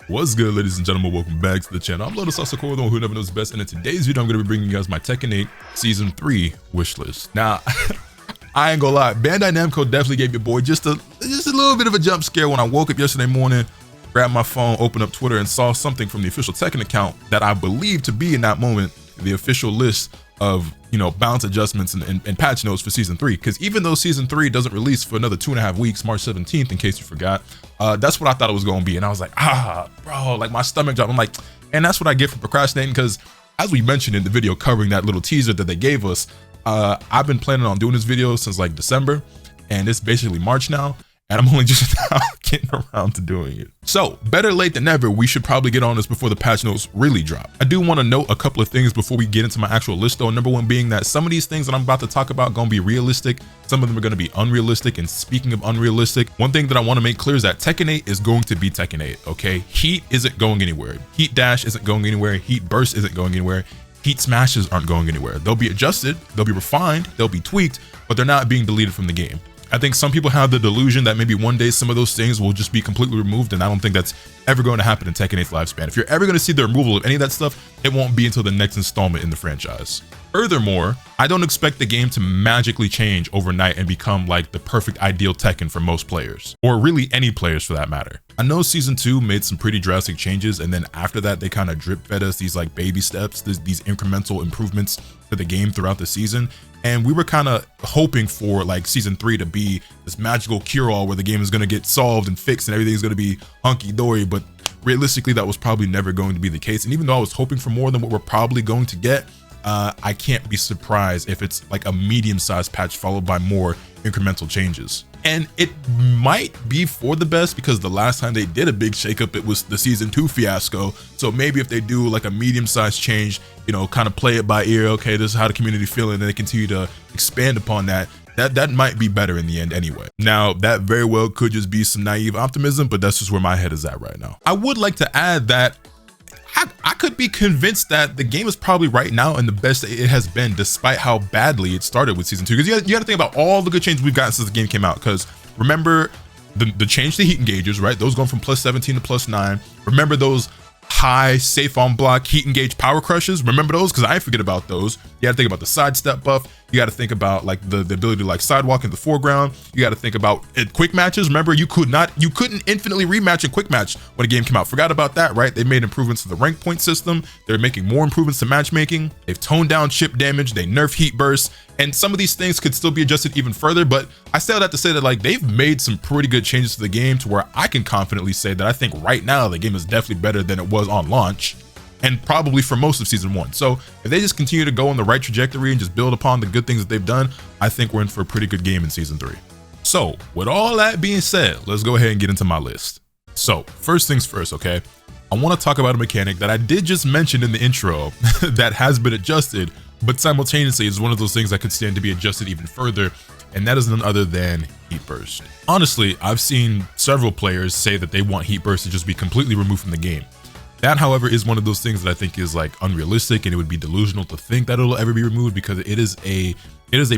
What's good, ladies and gentlemen? Welcome back to the channel. I'm LotusAsakura, the one who never knows best, and in today's video I'm going to be bringing you guys my Tekken 8 Season 3 wish list. Now, I ain't gonna lie, Bandai Namco definitely gave your boy just a little bit of a jump scare when I woke up yesterday morning, grabbed my phone, opened up Twitter, and saw something from the official Tekken account that I believe to be in that moment the official list of, you know, balance adjustments and patch notes for Season 3. Because even though Season 3 doesn't release for another 2.5 weeks, March 17th, in case you forgot, that's what I thought it was going to be. And I was like, bro, like my stomach dropped. I'm like, and that's what I get for procrastinating, because as we mentioned in the video covering that little teaser that they gave us, I've been planning on doing this video since like December, and it's basically March now, and I'm only just now getting around to doing it. So better late than never, we should probably get on this before the patch notes really drop. I do want to note a couple of things before we get into my actual list though. Number one being that some of these things that I'm about to talk about are going to be realistic. Some of them are going to be unrealistic. And speaking of unrealistic, one thing that I want to make clear is that Tekken 8 is going to be Tekken 8, okay? Heat isn't going anywhere. Heat dash isn't going anywhere. Heat burst isn't going anywhere. Heat smashes aren't going anywhere. They'll be adjusted, they'll be refined, they'll be tweaked, but they're not being deleted from the game. I think some people have the delusion that maybe one day some of those things will just be completely removed, and I don't think that's ever going to happen in Tekken 8's lifespan. If you're ever going to see the removal of any of that stuff, it won't be until the next installment in the franchise. Furthermore, I don't expect the game to magically change overnight and become like the perfect ideal Tekken for most players, or really any players for that matter. I know Season 2 made some pretty drastic changes, and then after that they kind of drip fed us these like baby steps, these incremental improvements to the game throughout the season. And we were kind of hoping for like Season 3 to be this magical cure-all where the game is going to get solved and fixed and everything's going to be hunky-dory, but realistically that was probably never going to be the case. And even though I was hoping for more than what we're probably going to get, I can't be surprised if it's like a medium-sized patch followed by more incremental changes. And it might be for the best, because the last time they did a big shakeup, it was the Season 2 fiasco. So maybe if they do like a medium-sized change, you know, kind of play it by ear, okay, this is how the community feeling, and they continue to expand upon that, that might be better in the end anyway. Now, that very well could just be some naive optimism, but that's just where my head is at right now. I would like to add that I could be convinced that the game is probably right now in the best it has been, despite how badly it started with Season 2. Because you got to think about all the good changes we've gotten since the game came out. Because remember the change to heat engagers, right? Those going from +17 to +9. Remember those high safe on block heat engage power crushes? Remember those? Because I forget about those. You got to think about the sidestep buff. You got to think about like the ability to like sidewalk in the foreground. You got to think about quick matches. Remember, you couldn't infinitely rematch in quick match when a game came out. Forgot about that, right? They made improvements to the rank point system. They're making more improvements to matchmaking. They've toned down chip damage. They nerfed heat burst, and some of these things could still be adjusted even further. But I say all that to say that like they've made some pretty good changes to the game to where I can confidently say that I think right now the game is definitely better than it was on launch, and probably for most of Season 1. So if they just continue to go on the right trajectory and just build upon the good things that they've done, I think we're in for a pretty good game in Season 3. So with all that being said, let's go ahead and get into my list. So first things first, okay? I want to talk about a mechanic that I did just mention in the intro that has been adjusted, but simultaneously is one of those things that could stand to be adjusted even further, and that is none other than heat burst. Honestly, I've seen several players say that they want heat burst to just be completely removed from the game. That, however, is one of those things that I think is like unrealistic, and it would be delusional to think that it'll ever be removed, because it is a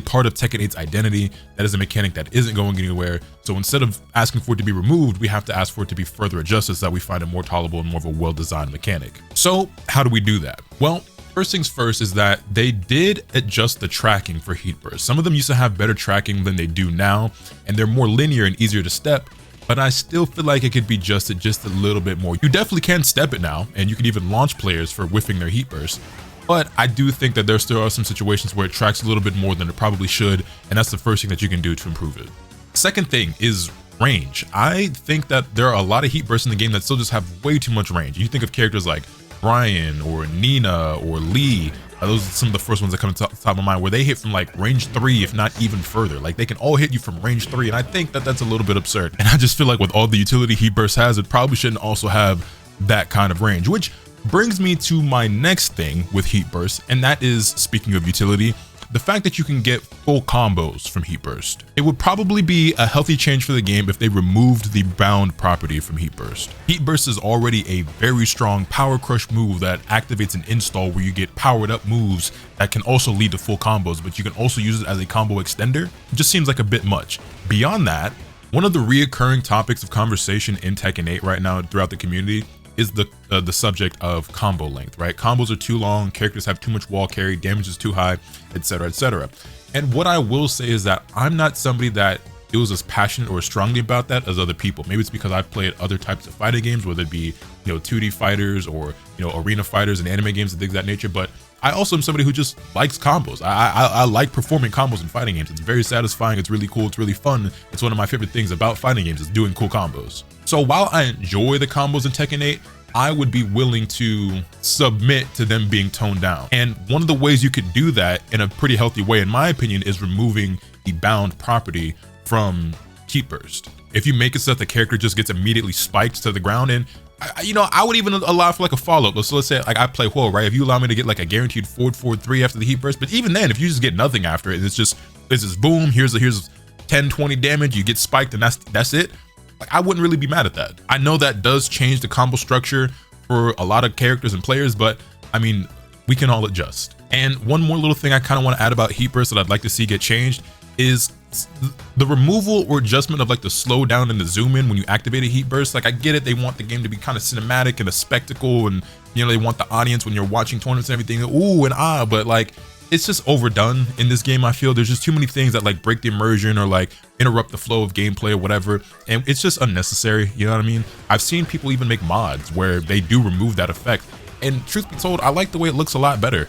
part of Tekken 8's identity. That is a mechanic that isn't going anywhere. So instead of asking for it to be removed, we have to ask for it to be further adjusted so that we find it more tolerable and more of a well-designed mechanic. So how do we do that? Well, first things first is that they did adjust the tracking for heat burst. Some of them used to have better tracking than they do now, and they're more linear and easier to step, but I still feel like it could be adjusted just a little bit more. You definitely can step it now, and you can even launch players for whiffing their heat burst. But I do think that there still are some situations where it tracks a little bit more than it probably should, and that's the first thing that you can do to improve it. Second thing is range. I think that there are a lot of heat bursts in the game that still just have way too much range. You think of characters like Brian or Nina or Lee. Those are some of the first ones that come to the top of my mind, where they hit from like range 3, if not even further. Like they can all hit you from range 3, and I think that that's a little bit absurd. And I just feel like with all the utility heat burst has, it probably shouldn't also have that kind of range, which brings me to my next thing with heat burst, and that is, speaking of utility, the fact that you can get full combos from heat burst. It would probably be a healthy change for the game if they removed the bound property from heat burst. Heat burst is already a very strong power crush move that activates an install where you get powered up moves that can also lead to full combos, but you can also use it as a combo extender. It just seems like a bit much. Beyond that, one of the reoccurring topics of conversation in Tekken 8 right now throughout the community is the subject of combo length, right? Combos are too long, characters have too much wall carry, damage is too high, etc., etc. And what I will say is that I'm not somebody that feels as passionate or strongly about that as other people. Maybe it's because I've played other types of fighting games, whether it be 2D fighters or arena fighters and anime games and things of that nature. But I also am somebody who just likes combos. I like performing combos in fighting games. It's very satisfying. It's really cool. It's really fun. It's one of my favorite things about fighting games is doing cool combos. So while I enjoy the combos in Tekken 8, I would be willing to submit to them being toned down. And one of the ways you could do that in a pretty healthy way, in my opinion, is removing the bound property from heat burst. If you make it so that the character just gets immediately spiked to the ground, and I would even allow for like a follow-up. So let's say like I play Huo, right? If you allow me to get like a guaranteed 4-4-3 after the heat burst, but even then, if you just get nothing after it, it's just boom, here's 10-20 damage, you get spiked, and that's it. Like, I wouldn't really be mad at that. I know that does change the combo structure for a lot of characters and players, but I mean, we can all adjust. And one more little thing I kind of want to add about heat burst that I'd like to see get changed is the removal or adjustment of like the slow down and the zoom in when you activate a heat burst. Like, I get it, they want the game to be kind of cinematic and a spectacle, and they want the audience when you're watching tournaments and everything, ooh and ah, but like, it's just overdone in this game. I feel there's just too many things that like break the immersion or like interrupt the flow of gameplay or whatever, and it's just unnecessary. You know what I mean? I've seen people even make mods where they do remove that effect, and truth be told, I like the way it looks a lot better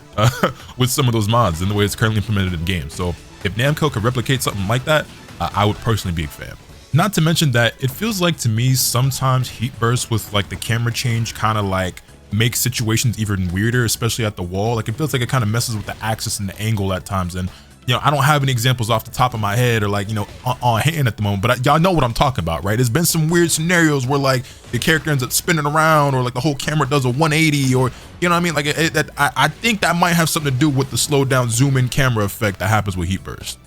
with some of those mods than the way it's currently implemented in the game. So if Namco could replicate something like that, I would personally be a fan. Not to mention that it feels like to me sometimes heat bursts with like the camera change kind of like makes situations even weirder, especially at the wall. Like, it feels like it kind of messes with the axis and the angle at times. And I don't have any examples off the top of my head or like on hand at the moment, but y'all know what I'm talking about, right? There's been some weird scenarios where like the character ends up spinning around, or like the whole camera does a 180, or you know what I mean? Like I think that might have something to do with the slow down zoom in camera effect that happens with heat burst.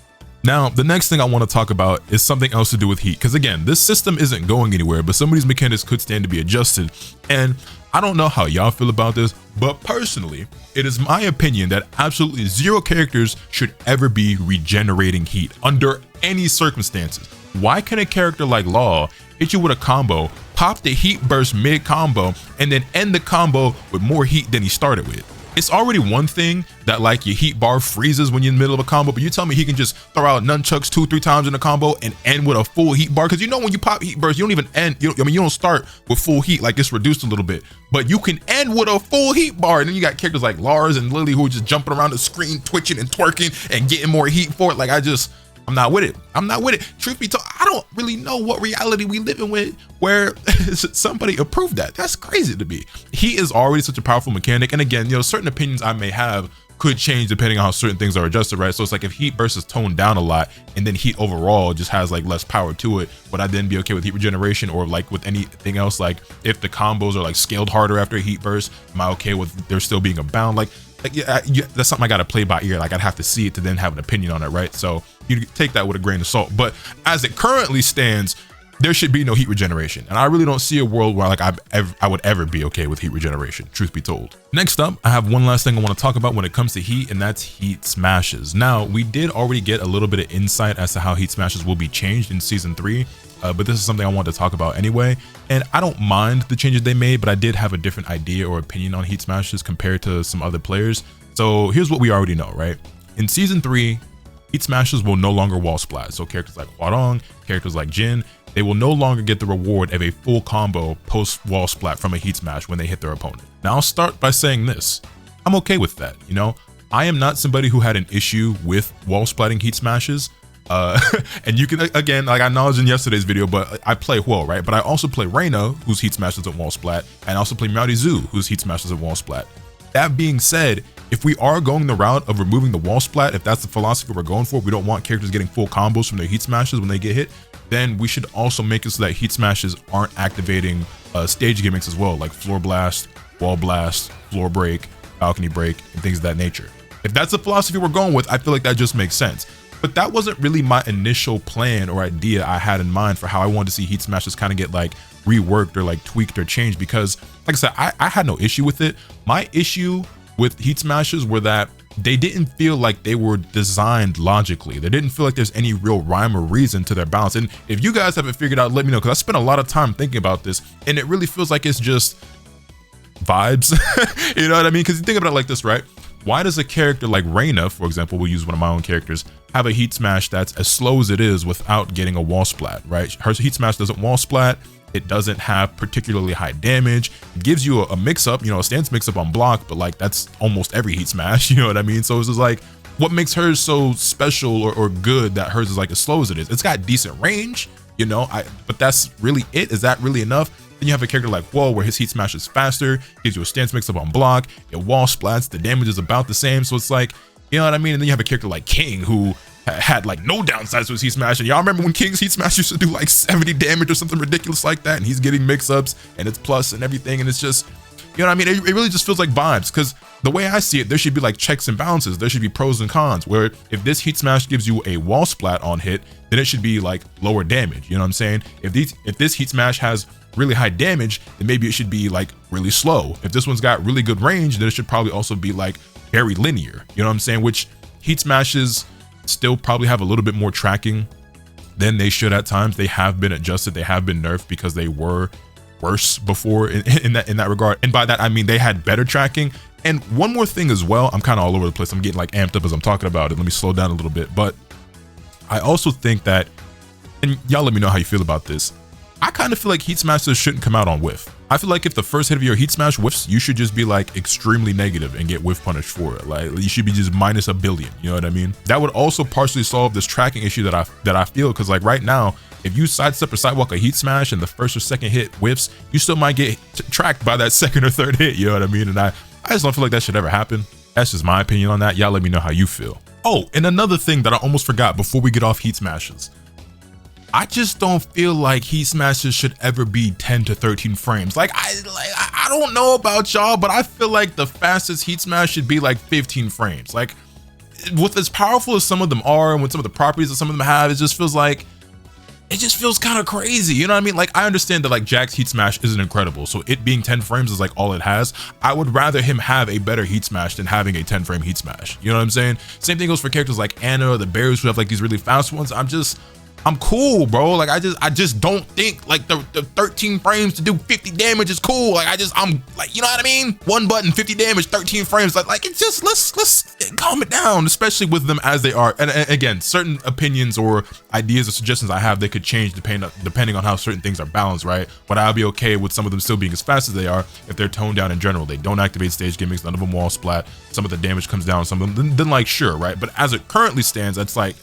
Now, the next thing I want to talk about is something else to do with heat, because again, this system isn't going anywhere, but some of these mechanics could stand to be adjusted. And I don't know how y'all feel about this, but personally, it is my opinion that absolutely zero characters should ever be regenerating heat under any circumstances. Why can a character like Law hit you with a combo, pop the heat burst mid combo, and then end the combo with more heat than he started with? It's already one thing that like your heat bar freezes when you're in the middle of a combo, but you tell me he can just throw out nunchucks 2-3 times in a combo and end with a full heat bar? Because when you pop heat burst, you don't even end. You don't start with full heat, like it's reduced a little bit, but you can end with a full heat bar. And then you got characters like Lars and Lily who are just jumping around the screen, twitching and twerking and getting more heat for it. Like, I'm not with it. I'm not with it. Truth be told, I don't really know what reality we live in with where somebody approved that. That's crazy to me. Heat is already such a powerful mechanic. And again, certain opinions I may have could change depending on how certain things are adjusted, right? So it's like if heat burst is toned down a lot and then heat overall just has like less power to it, would I then be okay with heat regeneration? Or like with anything else, like if the combos are like scaled harder after a heat burst, am I okay with there still being a bound? Like yeah, that's something I got to play by ear. Like, I'd have to see it to then have an opinion on it, right? So you take that with a grain of salt. But as it currently stands, there should be no heat regeneration. And I really don't see a world where like I would ever be okay with heat regeneration, truth be told. Next up, I have one last thing I want to talk about when it comes to heat, and that's heat smashes. Now, we did already get a little bit of insight as to how heat smashes will be changed in season 3. But this is something I wanted to talk about anyway. And I don't mind the changes they made, but I did have a different idea or opinion on heat smashes compared to some other players. So here's what we already know, right? In season 3, heat smashes will no longer wall splat. So characters like Huarong, characters like Jin, they will no longer get the reward of a full combo post wall splat from a heat smash when they hit their opponent. Now I'll start by saying this. I'm okay with that. I am not somebody who had an issue with wall splatting heat smashes. And you can, again, like I acknowledged in yesterday's video, but I play Huo, right? But I also play Reina, whose heat smashes at wall splat, and I also play Miaodi Zhu, whose heat smashes at wall splat. That being said, if we are going the route of removing the wall splat, if that's the philosophy we're going for, we don't want characters getting full combos from their heat smashes when they get hit, then we should also make it so that heat smashes aren't activating stage gimmicks as well, like floor blast, wall blast, floor break, balcony break, and things of that nature. If that's the philosophy we're going with, I feel like that just makes sense. But that wasn't really my initial plan or idea I had in mind for how I wanted to see heat smashes kind of get like reworked or like tweaked or changed, because like I said, I had no issue with it. My issue with heat smashes were that they didn't feel like they were designed logically. They didn't feel like there's any real rhyme or reason to their balance. And if you guys haven't figured out, let me know, because I spent a lot of time thinking about this, and it really feels like it's just vibes. You know what I mean? Because you think about it like this, right? Why does a character like Reyna, for example, we'll use one of my own characters, have a heat smash that's as slow as it is without getting a wall splat, right? Her heat smash doesn't wall splat. It doesn't have particularly high damage. It gives you a mix up, you know, a stance mix up on block, but like that's almost every heat smash, you know what I mean? So it's just like, what makes hers so special or good that hers is like as slow as it is? It's got decent range, you know, but that's really it. Is that really enough? Then you have a character like Whoa, where his heat smash is faster, gives you a stance mix up on block, it wall splats, the damage is about the same. So it's like, you know what I mean? And then you have a character like King who had like no downsides to his heat smash. And y'all remember when King's heat smash used to do like 70 damage or something ridiculous like that? And he's getting mix-ups and it's plus and everything. And it's just, you know what I mean? It really just feels like vibes, because the way I see it, there should be like checks and balances. There should be pros and cons, where if this heat smash gives you a wall splat on hit, then it should be like lower damage. You know what I'm saying? If this heat smash has really high damage, then maybe it should be like really slow. If this one's got really good range, then it should probably also be like very linear. You know what I'm saying? Which heat smashes still probably have a little bit more tracking than they should at times. They have been adjusted, they have been nerfed because they were worse before in that regard. And by that I mean they had better tracking. And one more thing as well, I'm kind of all over the place. I'm getting like amped up as I'm talking about it. Let me slow down a little bit. But I also think that, and y'all let me know how you feel about this, I kind of feel like heat smashes shouldn't come out on whiff. I feel like if the first hit of your heat smash whiffs, you should just be like extremely negative and get whiff punished for it. Like you should be just minus a billion. You know what I mean? That would also partially solve this tracking issue that I feel, because like right now, if you sidestep or sidewalk a heat smash and the first or second hit whiffs, you still might get tracked by that second or third hit. You know what I mean? And I just don't feel like that should ever happen. That's just my opinion on that. Y'all let me know how you feel. Oh, and another thing that I almost forgot before we get off heat smashes. I just don't feel like heat smashes should ever be 10 to 13 frames. I don't know about y'all, but I feel like the fastest heat smash should be like 15 frames. Like, with as powerful as some of them are, and with some of the properties that some of them have, it just feels kind of crazy. You know what I mean? Like, I understand that like Jack's heat smash isn't incredible, so it being 10 frames is like all it has. I would rather him have a better heat smash than having a 10 frame heat smash. You know what I'm saying? Same thing goes for characters like Anna or the Bears who have like these really fast ones. I'm cool, bro. Like I just don't think like the 13 frames to do 50 damage is cool. Like I'm like, you know what I mean? One button, 50 damage, 13 frames. Like it's just, let's calm it down, especially with them as they are. And again, certain opinions or ideas or suggestions I have, they could change depending on how certain things are balanced, right? But I'll be okay with some of them still being as fast as they are if they're toned down in general. They don't activate stage gimmicks, none of them wall splat, some of the damage comes down, some of them, then like sure, right? But as it currently stands, it's like,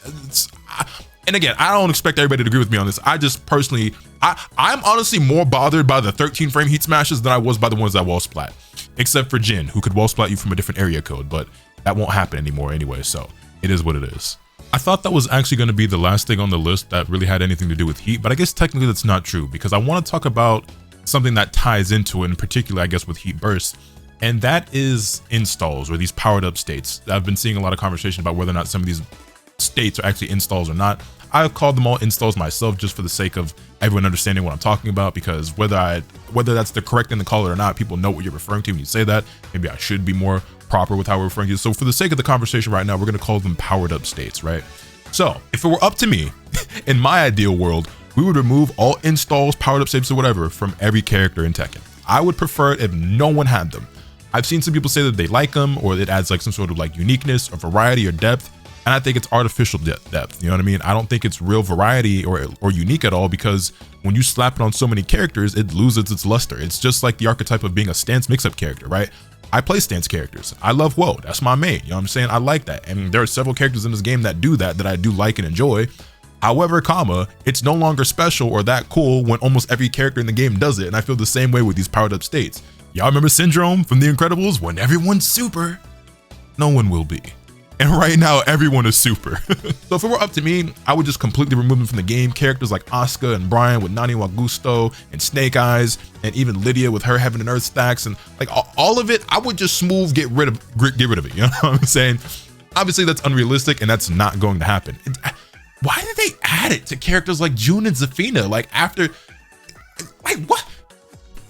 and again, I don't expect everybody to agree with me on this. I just personally, I'm honestly more bothered by the 13 frame heat smashes than I was by the ones that wall splat, except for Jin, who could wall splat you from a different area code, but that won't happen anymore anyway, so it is what it is. I thought that was actually going to be the last thing on the list that really had anything to do with heat, but I guess technically that's not true, because I want to talk about something that ties into it, in particular, I guess, with heat burst, and that is installs, or these powered up states. I've been seeing a lot of conversation about whether or not some of these states are actually installs or not. I've called them all installs myself, just for the sake of everyone understanding what I'm talking about, because whether that's the correct thing to call it or not, people know what you're referring to when you say that. Maybe I should be more proper with how we're referring to it. So for the sake of the conversation right now, we're going to call them powered up states, right? So if it were up to me, in my ideal world, we would remove all installs, powered up states or whatever from every character in Tekken. I would prefer it if no one had them. I've seen some people say that they like them, or it adds like some sort of like uniqueness or variety or depth. And I think it's artificial depth, you know what I mean? I don't think it's real variety or unique at all, because when you slap it on so many characters, it loses its luster. It's just like the archetype of being a stance mix-up character, right? I play stance characters. I love Woe. That's my main, you know what I'm saying? I like that. And there are several characters in this game that do that I do like and enjoy. However, it's no longer special or that cool when almost every character in the game does it. And I feel the same way with these powered up states. Y'all remember Syndrome from The Incredibles? When everyone's super, no one will be. And right now, everyone is super. So if it were up to me, I would just completely remove them from the game. Characters like Asuka and Brian with Nani Wagusto and Snake Eyes, and even Lydia with her Heaven and Earth stacks, and like all of it, I would just smooth get rid of it. You know what I'm saying? Obviously, that's unrealistic, and that's not going to happen. Why did they add it to characters like June and Zafina? Like after, like what?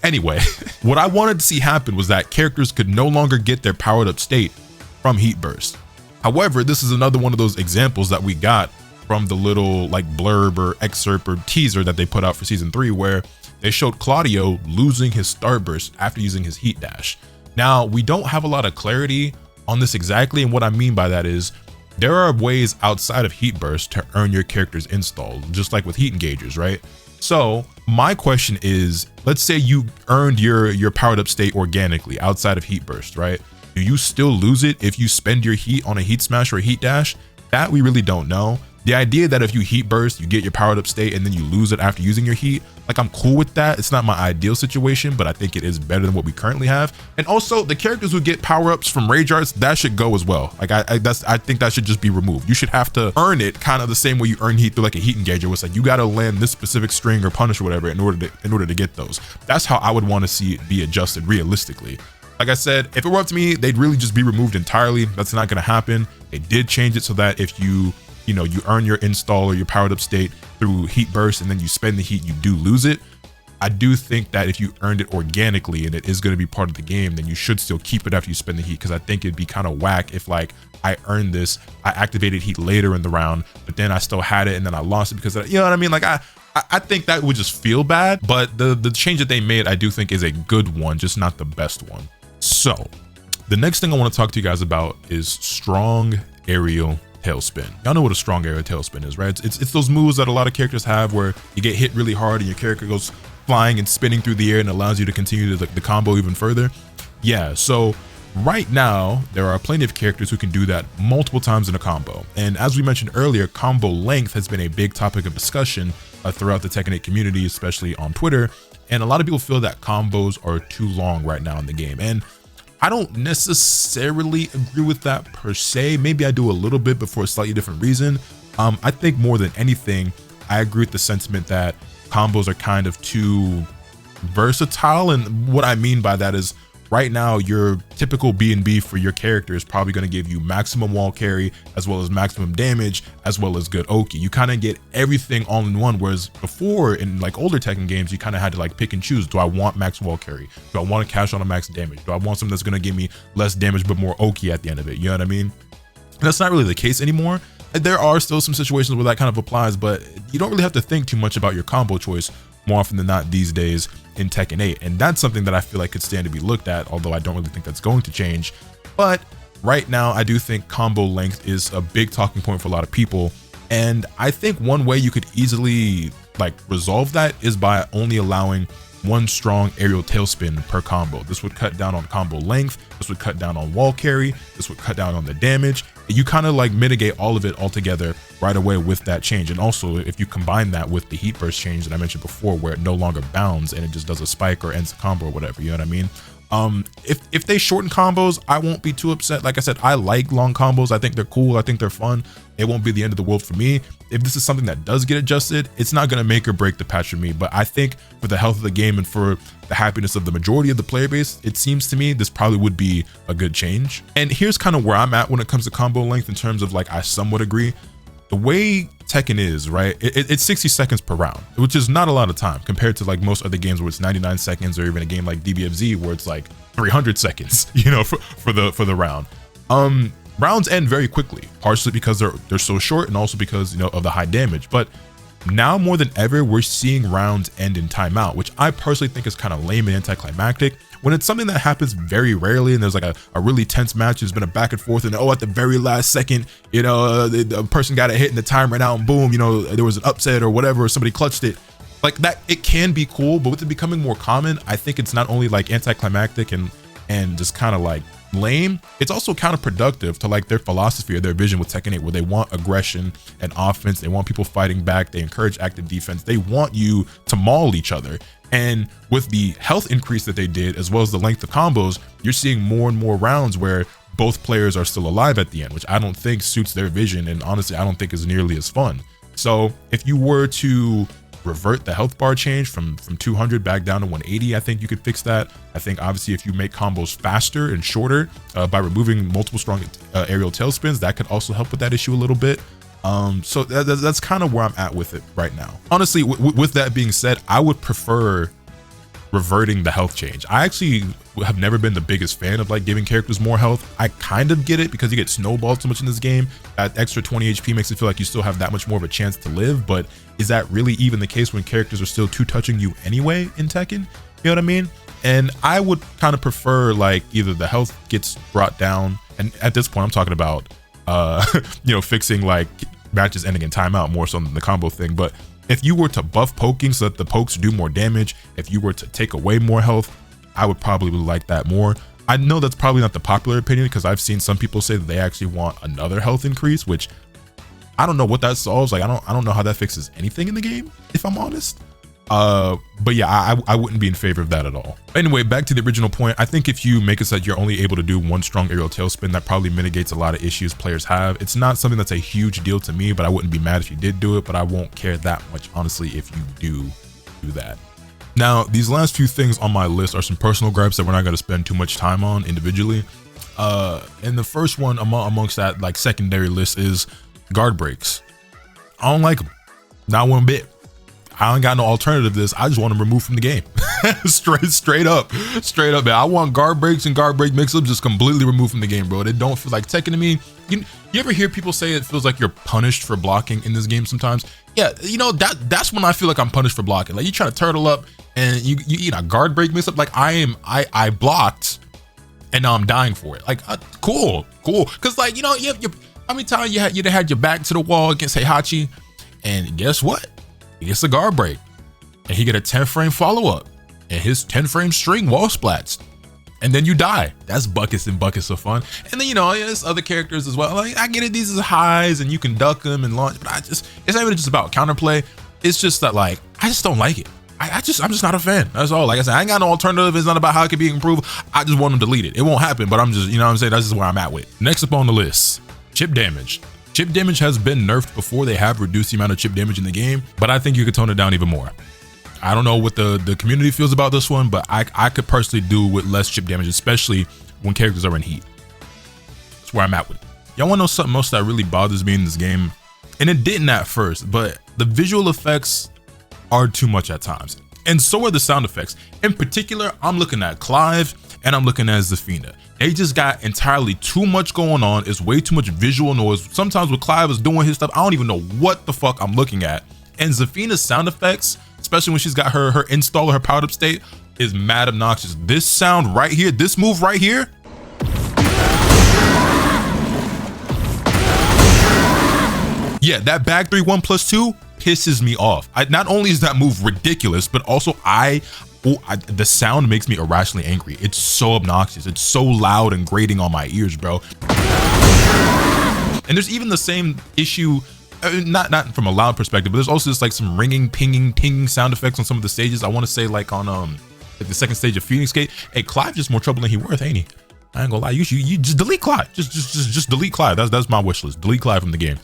Anyway, what I wanted to see happen was that characters could no longer get their powered up state from heat burst. However, this is another one of those examples that we got from the little like blurb or excerpt or teaser that they put out for season 3, where they showed Claudio losing his starburst after using his heat dash. Now, we don't have a lot of clarity on this exactly, and what I mean by that is there are ways outside of heat burst to earn your character's install, just like with heat engagers, right? So my question is, let's say you earned your powered up state organically outside of heat burst, right? Do you still lose it if you spend your heat on a heat smash or a heat dash? That we really don't know. The idea that if you heat burst, you get your powered up state and then you lose it after using your heat, like, I'm cool with that. It's not my ideal situation, but I think it is better than what we currently have. And also the characters who get power ups from rage arts, that should go as well. Like I think that should just be removed. You should have to earn it kind of the same way you earn heat through like a heat engager, where it's like you got to land this specific string or punish or whatever in order to get those. That's how I would want to see it be adjusted realistically. Like I said, if it were up to me, they'd really just be removed entirely. That's not going to happen. They did change it so that if you earn your install or your powered up state through heat burst and then you spend the heat, you do lose it. I do think that if you earned it organically and it is going to be part of the game, then you should still keep it after you spend the heat, because I think it'd be kind of whack if, like, I earned this, I activated heat later in the round, but then I still had it and then I lost it because you know what I mean? Like I think that would just feel bad, but the change that they made, I do think is a good one, just not the best one. So the next thing I want to talk to you guys about is strong aerial tailspin. Y'all know what a strong aerial tailspin is, right? It's those moves that a lot of characters have where you get hit really hard and your character goes flying and spinning through the air and allows you to continue the combo even further. Yeah, so right now there are plenty of characters who can do that multiple times in a combo. And as we mentioned earlier, combo length has been a big topic of discussion throughout the Tekken 8 community, especially on Twitter. And a lot of people feel that combos are too long right now in the game. And I don't necessarily agree with that per se. Maybe I do a little bit, but for a slightly different reason. I think more than anything, I agree with the sentiment that combos are kind of too versatile. And what I mean by that is, right now, your typical B&B for your character is probably going to give you maximum wall carry, as well as maximum damage, as well as good Oki. You kind of get everything all in one, whereas before in like older Tekken games, you kind of had to like pick and choose. Do I want max wall carry? Do I want to cash on a max damage? Do I want something that's going to give me less damage but more Oki at the end of it? You know what I mean? And that's not really the case anymore. There are still some situations where that kind of applies, but you don't really have to think too much about your combo choice more often than not these days in Tekken 8. And that's something that I feel like could stand to be looked at, although I don't really think that's going to change. But right now, I do think combo length is a big talking point for a lot of people. And I think one way you could easily like resolve that is by only allowing one strong aerial tailspin per combo. This would cut down on combo length, this would cut down on wall carry, this would cut down on the damage. You kind of like mitigate all of it altogether right away with that change. And also, if you combine that with the heat burst change that I mentioned before, where it no longer bounds and it just does a spike or ends the combo or whatever, you know what I mean? If they shorten combos, I won't be too upset. Like I said, I like long combos. I think they're cool. I think they're fun. It won't be the end of the world for me. If this is something that does get adjusted, it's not going to make or break the patch for me. But I think for the health of the game and for the happiness of the majority of the player base, it seems to me this probably would be a good change. And here's kind of where I'm at when it comes to combo length in terms of like, I somewhat agree. The way Tekken is, right, it's 60 seconds per round, which is not a lot of time compared to like most other games where it's 99 seconds, or even a game like DBFZ where it's like 300 seconds, you know, for the round. Rounds end very quickly, partially because they're so short and also because, you know, of the high damage. But now more than ever, we're seeing rounds end in timeout, which I personally think is kind of lame and anticlimactic. When it's something that happens very rarely and there's like a really tense match, there's been a back and forth, and at the very last second, you know, the person got a hit and the time ran out and boom, you know, there was an upset or whatever, or somebody clutched it. Like that, it can be cool, but with it becoming more common, I think it's not only like anticlimactic and just kind of like lame, it's also counterproductive to like their philosophy or their vision with Tekken 8, where they want aggression and offense, they want people fighting back, they encourage active defense, they want you to maul each other. And with the health increase that they did, as well as the length of combos, you're seeing more and more rounds where both players are still alive at the end, which I don't think suits their vision, and honestly I don't think is nearly as fun. So if you were to revert the health bar change from 200 back down to 180, I think you could fix that. I think obviously if you make combos faster and shorter by removing multiple strong aerial tailspins, that could also help with that issue a little bit. So that's kind of where I'm at with it right now. Honestly, with that being said, I would prefer reverting the health change. I actually have never been the biggest fan of like giving characters more health. I kind of get it because you get snowballed so much in this game. That extra 20 HP makes it feel like you still have that much more of a chance to live, but is that really even the case when characters are still two-touching you anyway in Tekken? You know what I mean? And I would kind of prefer like either the health gets brought down, and at this point I'm talking about you know, fixing like matches ending in timeout more so than the combo thing. But if you were to buff poking so that the pokes do more damage, if you were to take away more health, I would probably like that more. I know that's probably not the popular opinion because I've seen some people say that they actually want another health increase, which I don't know what that solves. Like I don't know how that fixes anything in the game, if I'm honest. But yeah, I wouldn't be in favor of that at all. Anyway, back to the original point. I think if you make it so that you're only able to do one strong aerial tailspin, that probably mitigates a lot of issues players have. It's not something that's a huge deal to me, but I wouldn't be mad if you did do it, but I won't care that much, honestly, if you do that. Now, these last few things on my list are some personal gripes that we're not going to spend too much time on individually. And the first one amongst that like secondary list is guard breaks. I don't like them, not one bit. I ain't got no alternative to this. I just want them removed from the game. straight up, man. I want guard breaks and guard break mix-ups just completely removed from the game, bro. They don't feel like Tekken to me. You ever hear people say it feels like you're punished for blocking in this game sometimes? Yeah, you know, that's when I feel like I'm punished for blocking. Like you try to turtle up and you eat a guard break mix-up. Like I blocked and now I'm dying for it. Like cool. Cause like, you know, how many times you had your back to the wall against Heihachi, and guess what? He gets a guard break and he get a 10 frame follow-up and his 10 frame string wall splats and then you die. That's buckets and buckets of fun. And then, you know, there's other characters as well. Like I get it, these are highs and you can duck them and launch, but it's not even just about counterplay. It's just that like I just don't like it. I'm just not a fan. That's all. Like I said, I ain't got no alternative. It's not about how it could be improved. I just want them deleted. It won't happen, but I'm just, you know what I'm saying? That's just where I'm at with it. Next up on the list, chip damage. Chip damage has been nerfed before. They have reduced the amount of chip damage in the game, but I think you could tone it down even more. I don't know what the community feels about this one, but I could personally do with less chip damage, especially when characters are in heat. That's where I'm at with it. Y'all wanna know something else that really bothers me in this game? And it didn't at first, but the visual effects are too much at times. And so are the sound effects. In particular, I'm looking at Clive and I'm looking at Zafina. They just got entirely too much going on. It's way too much visual noise. Sometimes when Clive is doing his stuff, I don't even know what the fuck I'm looking at. And Zafina's sound effects, especially when she's got her installer, her powered up state, is mad obnoxious. This sound right here, this move right here, yeah, that bag 3-1 plus 2 pisses me off. Not only is that move ridiculous, but also the sound makes me irrationally angry. It's so obnoxious. It's so loud and grating on my ears, bro. And there's even the same issue, not from a loud perspective, but there's also just like some ringing, pinging sound effects on some of the stages. I want to say like on like the second stage of Phoenix Gate. Hey, Clive just more trouble than he worth, ain't he? I ain't gonna lie. You just delete Clive. Just delete Clive. That's my wish list. Delete Clive from the game.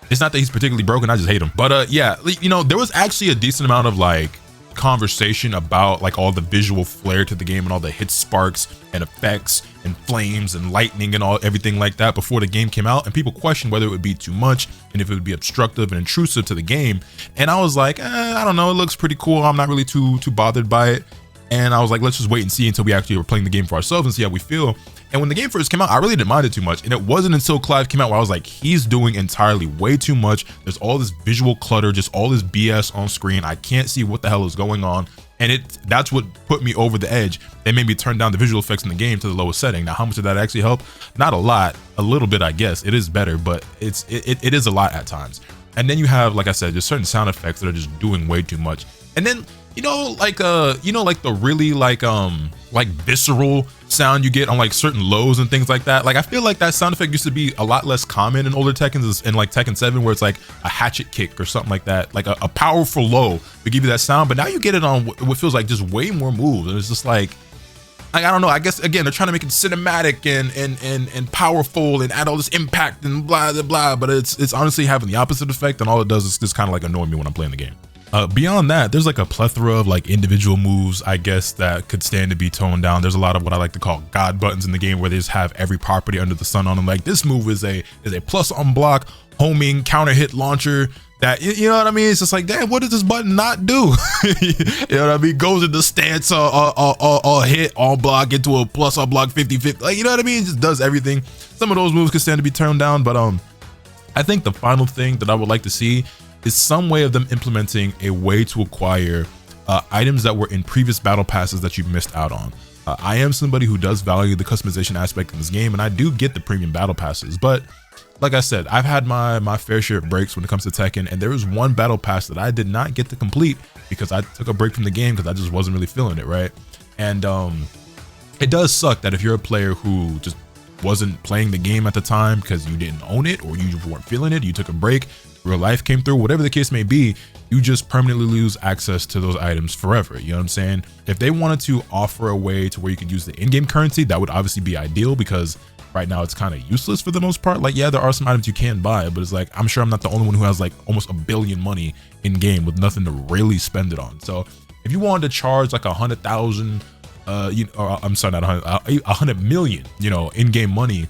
It's not that he's particularly broken, I just hate him. But yeah, you know, there was actually a decent amount of like conversation about like all the visual flair to the game and all the hit sparks and effects and flames and lightning and everything like that before the game came out, and people questioned whether it would be too much and if it would be obstructive and intrusive to the game. And I was like, I don't know, it looks pretty cool. I'm not really too bothered by it. And I was like, let's just wait and see until we actually were playing the game for ourselves and see how we feel. And when the game first came out, I really didn't mind it too much. And it wasn't until Clive came out where I was like, he's doing entirely way too much. There's all this visual clutter, just all this BS on screen. I can't see what the hell is going on. And that's what put me over the edge. They made me turn down the visual effects in the game to the lowest setting. Now, how much did that actually help? Not a lot, a little bit, I guess. It is better, but it is a lot at times. And then you have, like I said, just certain sound effects that are just doing way too much. And then, like the really like visceral sound you get on like certain lows and things like that. Like I feel like that sound effect used to be a lot less common in older Tekkens, in like Tekken 7, where it's like a hatchet kick or something like that, like a powerful low to give you that sound. But now you get it on what feels like just way more moves, and it's just like I don't know. I guess again they're trying to make it cinematic and powerful and add all this impact and blah blah blah. But it's honestly having the opposite effect, and all it does is just kind of like annoy me when I'm playing the game. Beyond that, there's like a plethora of like individual moves, I guess, that could stand to be toned down. There's a lot of what I like to call god buttons in the game where they just have every property under the sun on them. Like this move is a plus on block, homing, counter hit launcher. that, you know what I mean? It's just like, damn, what does this button not do? You know what I mean? Goes into stance, hit, all block, into a plus, all block, 50-50. Like, you know what I mean? It just does everything. Some of those moves can stand to be turned down, but I think the final thing that I would like to see is some way of them implementing a way to acquire items that were in previous battle passes that you've missed out on. I am somebody who does value the customization aspect in this game, and I do get the premium battle passes, but like I said, I've had my fair share of breaks when it comes to Tekken, and there was one battle pass that I did not get to complete because I took a break from the game because I just wasn't really feeling it, right? And it does suck that if you're a player who just wasn't playing the game at the time because you didn't own it or you just weren't feeling it, you took a break, real life came through, whatever the case may be, you just permanently lose access to those items forever. You know what I'm saying? If they wanted to offer a way to where you could use the in-game currency, that would obviously be ideal, because right now it's kind of useless for the most part. Like, yeah, there are some items you can buy, but it's like, I'm sure I'm not the only one who has like almost $1 billion money in game with nothing to really spend it on. So if you wanted to charge like 100,000, I'm sorry, not 100 million, you know, in-game money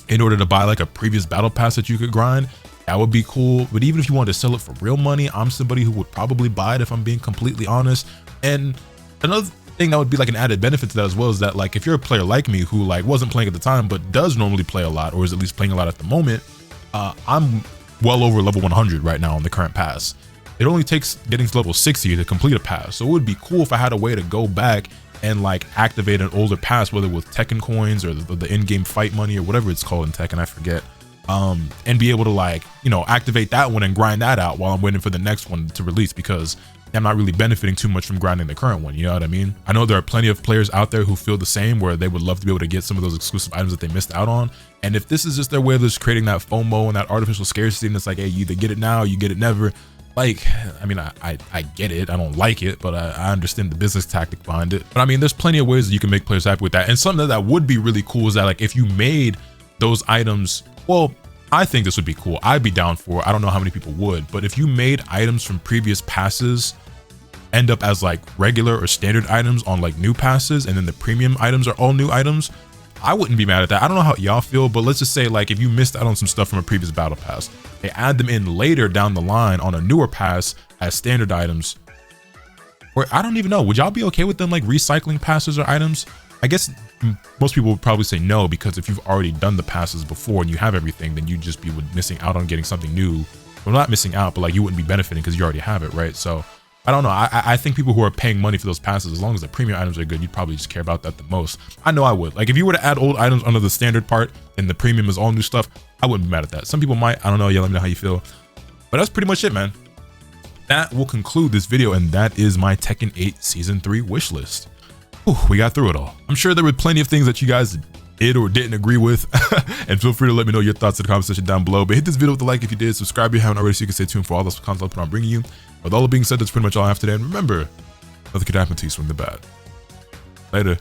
in order to buy like a previous battle pass that you could grind, that would be cool. But even if you wanted to sell it for real money, I'm somebody who would probably buy it, if I'm being completely honest. And another thing that would be like an added benefit to that as well is that, like, if you're a player like me who like wasn't playing at the time but does normally play a lot, or is at least playing a lot at the moment, I'm well over level 100 right now on the current pass. It only takes getting to level 60 to complete a pass, so it would be cool if I had a way to go back and like activate an older pass, whether with Tekken coins or the in-game fight money or whatever it's called in Tekken, I forget, and be able to, like, you know, activate that one and grind that out while I'm waiting for the next one to release, because I'm not really benefiting too much from grinding the current one. You know what I mean? I know there are plenty of players out there who feel the same, where they would love to be able to get some of those exclusive items that they missed out on. And if this is just their way of just creating that FOMO and that artificial scarcity, and it's like, hey, you either get it now, you get it never. Like, I mean, I get it. I don't like it, but I understand the business tactic behind it. But I mean, there's plenty of ways that you can make players happy with that. And something that would be really cool is that, like, if you made those items, well, I think this would be cool. I'd be down for it. I don't know how many people would, but if you made items from previous passes end up as like regular or standard items on like new passes, and then the premium items are all new items, I wouldn't be mad at that. I don't know how y'all feel, but let's just say, like, if you missed out on some stuff from a previous battle pass, they add them in later down the line on a newer pass as standard items. Or I don't even know, would y'all be okay with them like recycling passes or items? I guess most people would probably say no, because if you've already done the passes before and you have everything, then you'd just be missing out on getting something new. Well, not missing out, but like you wouldn't be benefiting because you already have it, right? So I don't know. I think people who are paying money for those passes, as long as the premium items are good, you'd probably just care about that the most. I know I would. Like, if you were to add old items under the standard part and the premium is all new stuff, I wouldn't be mad at that. Some people might. I don't know. Yeah, let me know how you feel. But that's pretty much it, man. That will conclude this video, and that is my Tekken 8 Season 3 wish list. Whew, we got through it all. I'm sure there were plenty of things that you guys did or didn't agree with, and feel free to let me know your thoughts in the comment section down below. But hit this video with a like if you did, subscribe if you haven't already, so you can stay tuned for all this content I'm bringing you. With all that being said, that's pretty much all I have today, and remember, nothing could happen to you swing the bat. Later.